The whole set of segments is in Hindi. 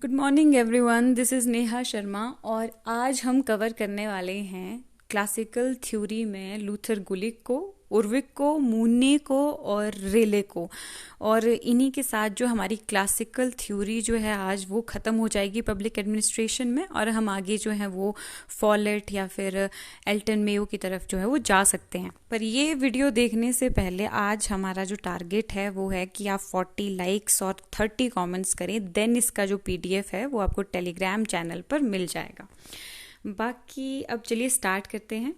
Good morning everyone, this is Neha Sharma और आज हम कवर करने वाले हैं क्लासिकल थ्योरी में लूथर गुलिक को, उर्विक को, मूने को और रेले को। और इन्हीं के साथ जो हमारी क्लासिकल थ्योरी जो है आज वो ख़त्म हो जाएगी पब्लिक एडमिनिस्ट्रेशन में, और हम आगे जो है वो फॉलेट या फिर एल्टन मेयो की तरफ जो है वो जा सकते हैं। पर ये वीडियो देखने से पहले आज हमारा जो टारगेट है वो है कि आप 40 लाइक्स और 30 कमेंट्स करें, देन इसका जो पीडीएफ है वो आपको टेलीग्राम चैनल पर मिल जाएगा। बाकी अब चलिए स्टार्ट करते हैं।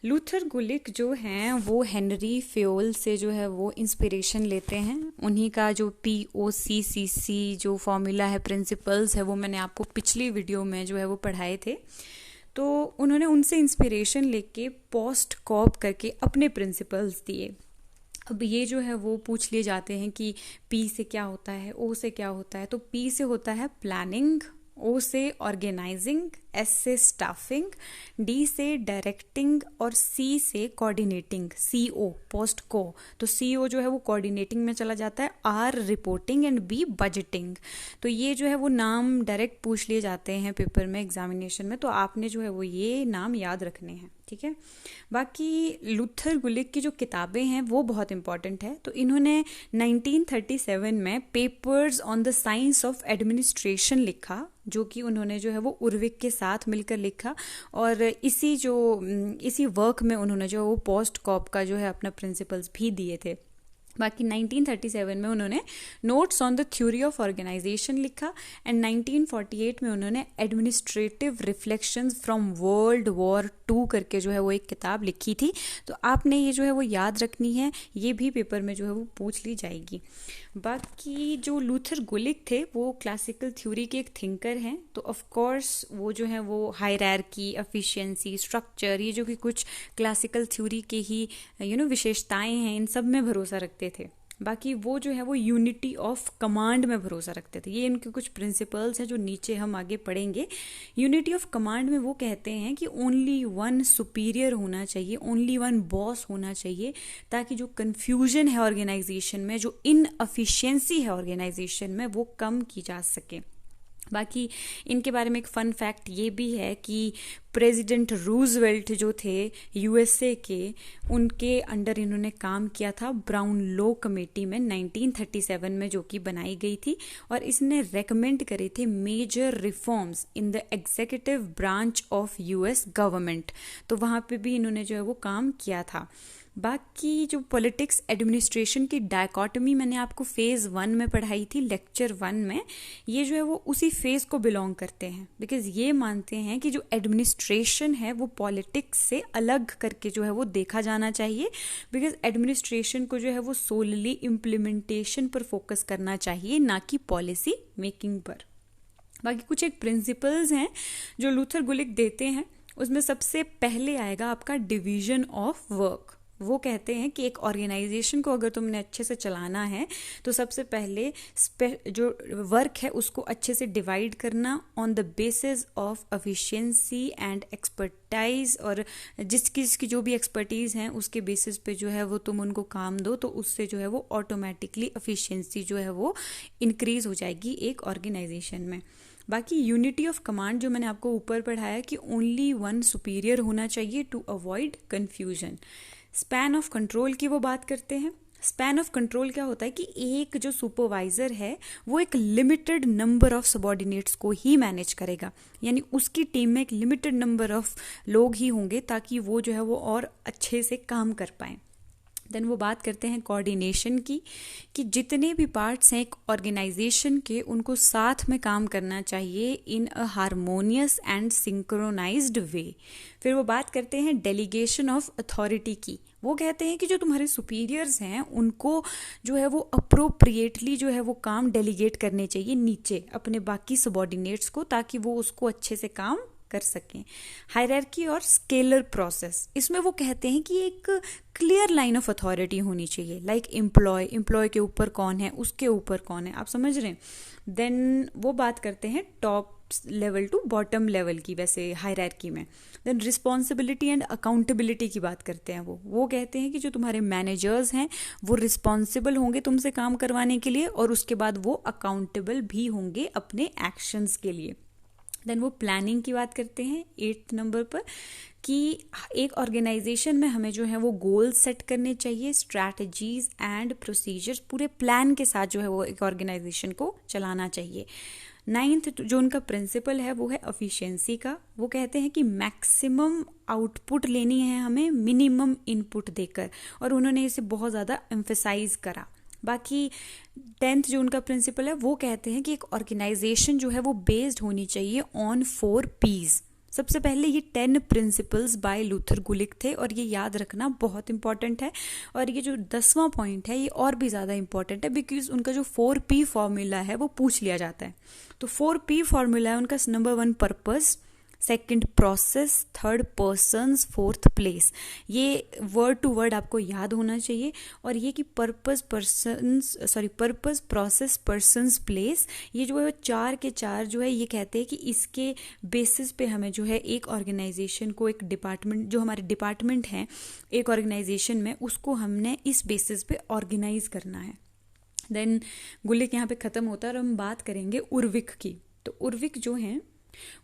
लूथर गुलिक जो हैं वो हेनरी फेयोल से जो है वो इंस्पिरेशन लेते हैं। उन्हीं का जो POCCC जो फॉर्मूला है, प्रिंसिपल्स है, वो मैंने आपको पिछली वीडियो में जो है वो पढ़ाए थे। तो उन्होंने उनसे इंस्पिरेशन लेके पोस्ट कॉप करके अपने प्रिंसिपल्स दिए। अब ये जो है वो पूछ लिए जाते हैं कि P से क्या होता है, O से क्या होता है। तो P से होता है प्लानिंग, O से ऑर्गेनाइजिंग, S से स्टाफिंग, D से डायरेक्टिंग और C से कोऑर्डिनेटिंग, CO पोस्ट को। तो CO जो है वो कोऑर्डिनेटिंग में चला जाता है, R reporting and B budgeting. तो ये जो है वो नाम डायरेक्ट पूछ लिए जाते हैं पेपर में, एग्जामिनेशन में, तो आपने जो है वो ये नाम याद रखने हैं, ठीक है। बाकी लूथर गुलिक की जो किताबें हैं वो बहुत इंपॉर्टेंट है। तो इन्होंने 1937 में papers on the science of administration लिखा, जो कि उन्होंने जो है वो उर्विक के साथ मिलकर लिखा, और इसी वर्क में उन्होंने जो वो पोस्ट कॉप का जो है अपना प्रिंसिपल्स भी दिए थे। बाकी 1937 में उन्होंने notes on the theory of organisation लिखा, एंड 1948 में उन्होंने administrative reflections from World War 2 करके जो है वो एक किताब लिखी थी। तो आपने ये जो है वो याद रखनी है, ये भी पेपर में जो है वो पूछ ली जाएगी। बाकी जो लूथर गुलिक थे वो क्लासिकल थ्योरी के एक थिंकर हैं। तो ऑफ कोर्स वो जो है वो हायरार्की, एफिशिएंसी, स्ट्रक्चर, ये जो कि कुछ क्लासिकल थ्योरी के ही विशेषताएं हैं, इन सब में भरोसा रखते थे। बाकी वो जो है वो यूनिटी ऑफ कमांड में भरोसा रखते थे। ये इनके कुछ प्रिंसिपल्स हैं जो नीचे हम आगे पढ़ेंगे। यूनिटी ऑफ कमांड में वो कहते हैं कि ओनली वन सुपीरियर होना चाहिए, ओनली वन बॉस होना चाहिए, ताकि जो कन्फ्यूजन है ऑर्गेनाइजेशन में, जो इनएफिशिएंसी है ऑर्गेनाइजेशन में, वो कम की जा सके। बाकी इनके बारे में एक फन फैक्ट ये भी है कि प्रेसिडेंट रूजवेल्ट जो थे USA के, उनके अंडर इन्होंने काम किया था ब्राउन लो कमेटी में 1937 में, जो कि बनाई गई थी, और इसने रेकमेंड करे थे major reforms in the executive branch of US government. तो वहाँ पे भी इन्होंने जो है वो काम किया था। बाकी जो पॉलिटिक्स एडमिनिस्ट्रेशन की डायकॉटमी मैंने आपको फेज़ 1 में पढ़ाई थी, लेक्चर 1 में, ये जो है वो उसी फेज़ को बिलोंग करते हैं, बिकॉज ये मानते हैं कि जो एडमिनिस्ट्रेशन है वो पॉलिटिक्स से अलग करके जो है वो देखा जाना चाहिए, बिकॉज एडमिनिस्ट्रेशन को जो है वो सोलली इम्प्लीमेंटेशन पर फोकस करना चाहिए, ना कि पॉलिसी मेकिंग पर। बाकी कुछ एक प्रिंसिपल्स हैं जो लूथर गुलिक देते हैं, उसमें सबसे पहले आएगा आपका डिवीजन ऑफ वर्क। वो कहते हैं कि एक ऑर्गेनाइजेशन को अगर तुमने अच्छे से चलाना है तो सबसे पहले जो वर्क है उसको अच्छे से डिवाइड करना on the basis of efficiency and expertise, और जिसकी जो भी एक्सपर्टीज़ हैं उसके बेसिस पे जो है वो तुम उनको काम दो, तो उससे जो है वो ऑटोमेटिकली एफिशिएंसी जो है वो इंक्रीज हो जाएगी एक ऑर्गेनाइजेशन में। बाकी यूनिटी ऑफ कमांड जो मैंने आपको ऊपर पढ़ाया कि ओनली वन सुपीरियर होना चाहिए to avoid confusion. Span of control की वो बात करते हैं। स्पैन ऑफ कंट्रोल क्या होता है कि एक जो सुपरवाइजर है वो एक लिमिटेड नंबर ऑफ सबॉर्डिनेट्स को ही मैनेज करेगा, यानी उसकी टीम में एक लिमिटेड नंबर ऑफ लोग ही होंगे ताकि वो जो है वो और अच्छे से काम कर पाएं। देन वो बात करते हैं कोऑर्डिनेशन की, कि जितने भी पार्ट्स हैं एक ऑर्गेनाइजेशन के, उनको साथ में काम करना चाहिए इन अ हारमोनियस एंड सिंक्रोनाइज्ड वे। फिर वो बात करते हैं डेलीगेशन ऑफ अथॉरिटी की। वो कहते हैं कि जो तुम्हारे सुपीरियर्स हैं उनको जो है वो अप्रोप्रिएटली जो है वो काम डेलीगेट करने चाहिए नीचे अपने बाकी सबॉर्डिनेट्स को, ताकि वो उसको अच्छे से काम कर सकें। हायरार्की और स्केलर प्रोसेस, इसमें वो कहते हैं कि एक क्लियर लाइन ऑफ अथॉरिटी होनी चाहिए, लाइक एम्प्लॉय के ऊपर कौन है, उसके ऊपर कौन है, आप समझ रहे हैं। देन वो बात करते हैं top level to bottom level की, वैसे हायरार्की में। देन रिस्पॉन्सिबिलिटी एंड अकाउंटेबिलिटी की बात करते हैं। वो कहते हैं कि जो तुम्हारे मैनेजर्स हैं वो रिस्पॉन्सिबल होंगे तुमसे काम करवाने के लिए, और उसके बाद वो अकाउंटेबल भी होंगे अपने एक्शंस के लिए। देन वो प्लानिंग की बात करते हैं 8th नंबर पर, कि एक ऑर्गेनाइजेशन में हमें जो है वो गोल सेट करने चाहिए, स्ट्रैटेजीज एंड प्रोसीजर्स पूरे प्लान के साथ जो है वो एक ऑर्गेनाइजेशन को चलाना चाहिए। 9th जो उनका प्रिंसिपल है वो है एफिशिएंसी का। वो कहते हैं कि मैक्सिमम आउटपुट लेनी है हमें मिनिमम इनपुट देकर, और उन्होंने इसे बहुत ज़्यादा एम्फेसाइज करा। बाकी 10th जो उनका प्रिंसिपल है वो कहते हैं कि एक ऑर्गेनाइजेशन जो है वो बेस्ड होनी चाहिए ऑन 4 P's। सबसे पहले ये 10 प्रिंसिपल्स बाय लूथर गुलिक थे, और ये याद रखना बहुत इंपॉर्टेंट है। और ये जो 10वां पॉइंट है ये और भी ज़्यादा इंपॉर्टेंट है, बिकॉज उनका जो 4P फॉर्मूला है वो पूछ लिया जाता है। तो 4P फॉर्मूला है उनका, number 1 purpose, second process, third persons, fourth place. ये वर्ड टू वर्ड आपको याद होना चाहिए। और ये कि पर्पस, प्रोसेस, पर्सन्स, प्लेस, ये जो है 4 के 4 जो है ये कहते हैं कि इसके बेसिस पे हमें जो है एक ऑर्गेनाइजेशन को, एक डिपार्टमेंट, जो हमारे डिपार्टमेंट हैं एक ऑर्गेनाइजेशन में, उसको हमने इस बेसिस पे ऑर्गेनाइज करना है। देन गुलिक यहाँ पे ख़त्म होता है और हम बात करेंगे उर्विक की। तो उर्विक जो हैं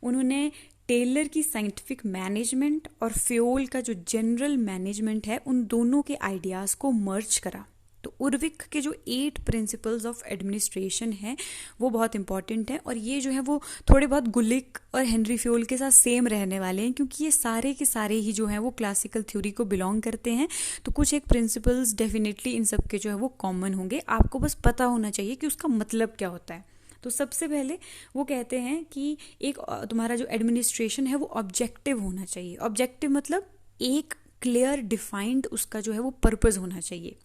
उन्होंने टेलर की साइंटिफिक मैनेजमेंट और फ्यूल का जो जनरल मैनेजमेंट है उन दोनों के आइडियाज़ को मर्ज करा। तो उर्विक के जो 8 प्रिंसिपल्स ऑफ एडमिनिस्ट्रेशन है वो बहुत इंपॉर्टेंट है, और ये जो है वो थोड़े बहुत गुलिक और हेनरी फ्यूल के साथ सेम रहने वाले हैं, क्योंकि ये सारे के सारे ही जो हैं वो क्लासिकल थ्योरी को बिलोंग करते हैं। तो कुछ एक प्रिंसिपल्स डेफिनेटली इन सब के जो है वो कॉमन होंगे, आपको बस पता होना चाहिए कि उसका मतलब क्या होता है। तो सबसे पहले वो कहते हैं कि एक तुम्हारा जो एडमिनिस्ट्रेशन है वो ऑब्जेक्टिव होना चाहिए। ऑब्जेक्टिव मतलब एक क्लियर डिफाइंड उसका जो है वो पर्पस होना चाहिए।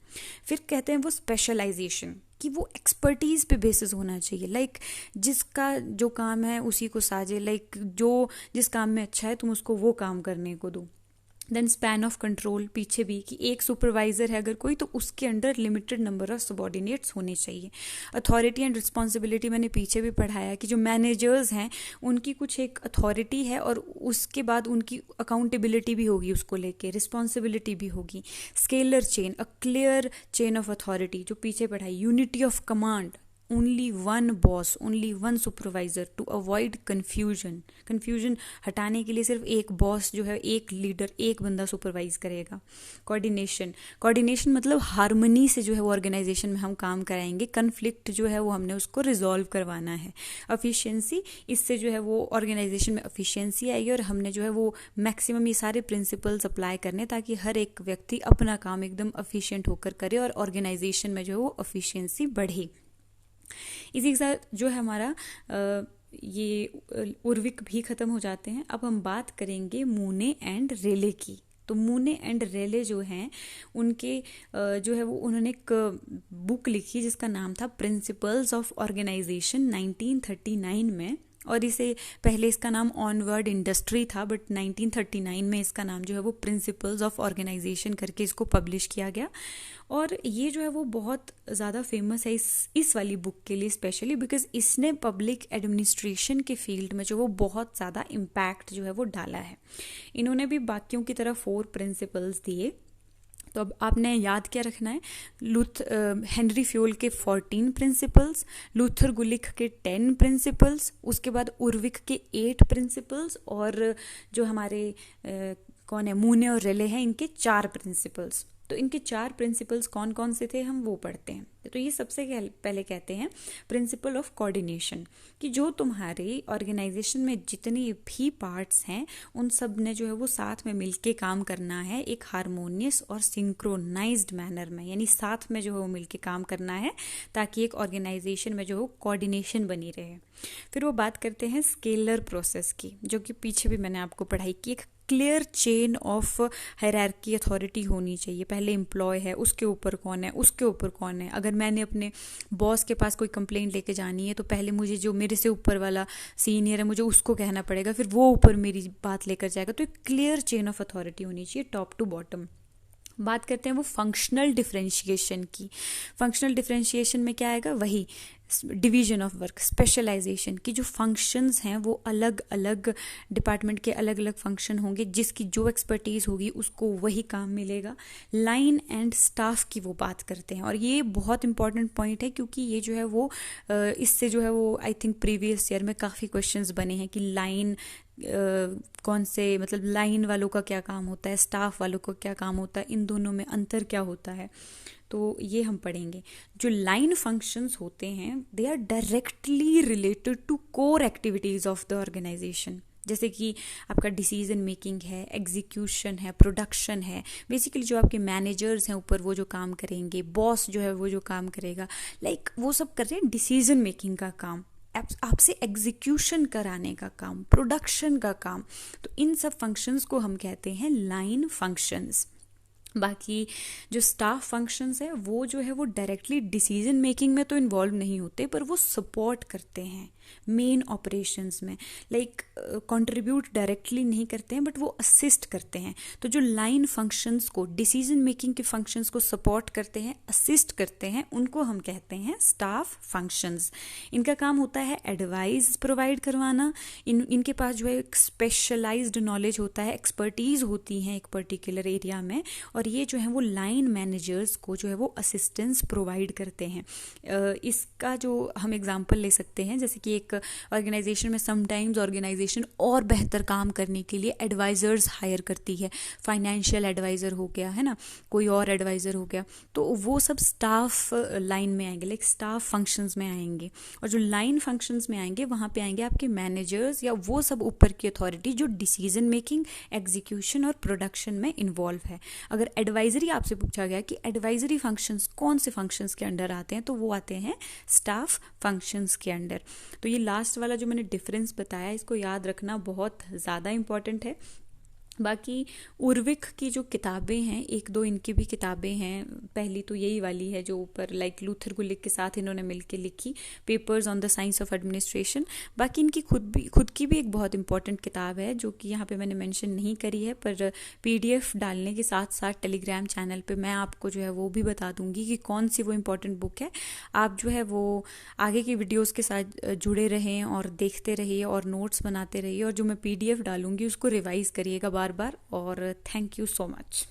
फिर कहते हैं वो स्पेशलाइजेशन, कि वो एक्सपर्टीज पे बेसिस होना चाहिए, लाइक जिसका जो काम है उसी को साजे, लाइक जो जिस काम में अच्छा है तुम उसको वो काम करने को दो। देन स्पैन ऑफ कंट्रोल, पीछे भी कि एक सुपरवाइजर है अगर कोई तो उसके under limited number of subordinates होने चाहिए। अथॉरिटी एंड रिस्पॉन्सिबिलिटी मैंने पीछे भी पढ़ाया कि जो मैनेजर्स हैं उनकी कुछ एक अथॉरिटी है, और उसके बाद उनकी अकाउंटेबिलिटी भी होगी, उसको लेके रिस्पॉन्सिबिलिटी भी होगी। Scalar chain, a clear chain of authority, जो पीछे पढ़ाई। Unity of command, only one boss, only one supervisor to avoid confusion हटाने के लिए सिर्फ एक बॉस जो है, एक लीडर, एक बंदा सुपरवाइज करेगा। कोऑर्डिनेशन मतलब हार्मनी से जो है वो ऑर्गेनाइजेशन में हम काम कराएंगे। कन्फ्लिक्ट जो है वो हमने उसको रिजॉल्व करवाना है। एफिशिएंसी, इससे जो है वो ऑर्गेनाइजेशन में एफिशिएंसी आएगी, और हमने जो है वो मैक्सिमम ये सारे प्रिंसिपल्स अप्लाई करने, ताकि हर एक व्यक्ति अपना काम एकदम एफिशिएंट होकर करे और ऑर्गेनाइजेशन में जो है वो एफिशिएंसी बढ़े। इसी के साथ जो है हमारा ये उर्विक भी ख़त्म हो जाते हैं। अब हम बात करेंगे मूने एंड रेले की। तो मूने एंड रेले जो हैं उनके जो है वो उन्होंने एक बुक लिखी जिसका नाम था प्रिंसिपल्स ऑफ ऑर्गेनाइजेशन 1939 में, और इसे पहले इसका नाम ऑनवर्ड इंडस्ट्री था, बट 1939 में इसका नाम जो है वो प्रिंसिपल्स ऑफ ऑर्गेनाइजेशन करके इसको पब्लिश किया गया। और ये जो है वो बहुत ज़्यादा फेमस है इस वाली बुक के लिए स्पेशली, बिकॉज इसने पब्लिक एडमिनिस्ट्रेशन के फील्ड में जो वो बहुत ज़्यादा इम्पैक्ट जो है वो डाला है। इन्होंने भी बाकियों की तरह 4 प्रिंसिपल्स दिए। तो अब आपने याद क्या रखना है, हेनरी फ्यूल के 14 प्रिंसिपल्स, लूथर गुलिक के 10 प्रिंसिपल्स, उसके बाद उर्विक के 8 प्रिंसिपल्स, और जो हमारे कौन है मूने और रेले हैं इनके 4 प्रिंसिपल्स। तो इनके 4 प्रिंसिपल्स कौन कौन से थे हम वो पढ़ते हैं। तो ये सबसे पहले कहते हैं प्रिंसिपल ऑफ कोऑर्डिनेशन, कि जो तुम्हारे ऑर्गेनाइजेशन में जितनी भी पार्ट्स हैं उन सब ने जो है वो साथ में मिलके काम करना है एक हारमोनियस और सिंक्रोनाइज्ड मैनर में, यानी साथ में जो है वो मिलके काम करना है ताकि एक ऑर्गेनाइजेशन में जो है कोऑर्डिनेशन बनी रहे। फिर वो बात करते हैं स्केलर प्रोसेस की, जो कि पीछे भी मैंने आपको पढ़ाई की। एक clear chain of hierarchy authority होनी चाहिए। पहले एम्प्लॉय है, उसके ऊपर कौन है, उसके ऊपर कौन है। अगर मैंने अपने बॉस के पास कोई कंप्लेंट लेके जानी है तो पहले मुझे जो मेरे से ऊपर वाला सीनियर है मुझे उसको कहना पड़ेगा, फिर वो ऊपर मेरी बात लेकर जाएगा। तो एक क्लियर चेन ऑफ अथॉरिटी होनी चाहिए टॉप टू बॉटम। बात करते हैं वो फंक्शनल डिफरेंशिएशन की। फंक्शनल डिफरेंशिएशन में क्या आएगा, वही डिवीजन ऑफ वर्क, स्पेशलाइजेशन की जो फंक्शंस हैं वो अलग अलग डिपार्टमेंट के अलग अलग फंक्शन होंगे, जिसकी जो एक्सपर्टीज होगी उसको वही काम मिलेगा। लाइन एंड स्टाफ की वो बात करते हैं, और ये बहुत इंपॉर्टेंट पॉइंट है क्योंकि ये जो है वो इससे जो है वो आई थिंक प्रीवियस ईयर में काफ़ी क्वेश्चंस बने हैं कि लाइन कौन से, मतलब लाइन वालों का क्या काम होता है, स्टाफ वालों का क्या काम होता है, इन दोनों में अंतर क्या होता है। तो ये हम पढ़ेंगे। जो लाइन फंक्शंस होते हैं they are directly related to core activities of the organisation. जैसे कि आपका डिसीजन मेकिंग है, एग्जीक्यूशन है, प्रोडक्शन है। बेसिकली जो आपके मैनेजर्स हैं ऊपर वो जो काम करेंगे, बॉस जो है वो जो काम करेगा, वो सब कर रहे हैं डिसीजन मेकिंग का काम, आपसे एग्जीक्यूशन कराने का काम, प्रोडक्शन का काम। तो इन सब फंक्शंस को हम कहते हैं लाइन फंक्शंस। बाकी जो स्टाफ फंक्शंस है वो जो है वो डायरेक्टली डिसीजन मेकिंग में तो इन्वॉल्व नहीं होते, पर वो सपोर्ट करते हैं मेन ऑपरेशंस में, कंट्रीब्यूट डायरेक्टली नहीं करते हैं बट वो असिस्ट करते हैं। तो जो लाइन फंक्शंस को, डिसीजन मेकिंग के फंक्शंस को सपोर्ट करते हैं, असिस्ट करते हैं, उनको हम कहते हैं स्टाफ फंक्शंस। इनका काम होता है एडवाइस प्रोवाइड करवाना। इनके पास जो है एक स्पेशलाइज्ड नॉलेज होता है, एक्सपर्टीज होती हैं एक पर्टिकुलर एरिया में, और ये जो है वो लाइन मैनेजर्स को जो है वो असिस्टेंस प्रोवाइड करते हैं। इसका जो हम एग्जांपल ले सकते हैं, जैसे कि एक ऑर्गेनाइजेशन में समटाइम्स ऑर्गेनाइजेशन और बेहतर काम करने के लिए एडवाइजर्स हायर करती है। फाइनेंशियल एडवाइज़र हो गया, है ना, कोई और एडवाइज़र हो गया, तो वो सब स्टाफ लाइन में आएंगे, स्टाफ फंक्शंस में आएंगे। और जो लाइन फंक्शंस में आएंगे वहाँ पे आएंगे आपके मैनेजर्स या वो सब ऊपर की अथॉरिटी जो डिसीजन मेकिंग, एग्जीक्यूशन और प्रोडक्शन में इन्वॉल्व है। अगर एडवाइजरी आपसे पूछा गया कि एडवाइजरी फंक्शंस कौन से फंक्शंस के अंडर आते हैं, तो वो आते हैं स्टाफ फंक्शंस के अंडर। तो ये लास्ट वाला जो मैंने डिफरेंस बताया, इसको याद रखना बहुत ज़्यादा इम्पॉर्टेंट है। बाकी उर्विक की जो किताबें हैं, एक दो इनकी भी किताबें हैं। पहली तो यही वाली है जो ऊपर लूथर गुलिक के साथ इन्होंने मिलके लिखी, papers on the science of administration. बाकी इनकी खुद की भी एक बहुत इंपॉर्टेंट किताब है जो कि यहाँ पे मैंने मेंशन नहीं करी है, पर PDF डालने के साथ साथ टेलीग्राम चैनल पे मैं आपको जो है वो भी बता दूंगी कि कौन सी वो इम्पॉर्टेंट बुक है। आप जो है वो आगे की वीडियोज़ के साथ जुड़े रहें और देखते रहिए और नोट्स बनाते रहिए, और जो मैं PDF डालूंगी उसको रिवाइज़ करिएगा बार बार। और थैंक यू सो मच।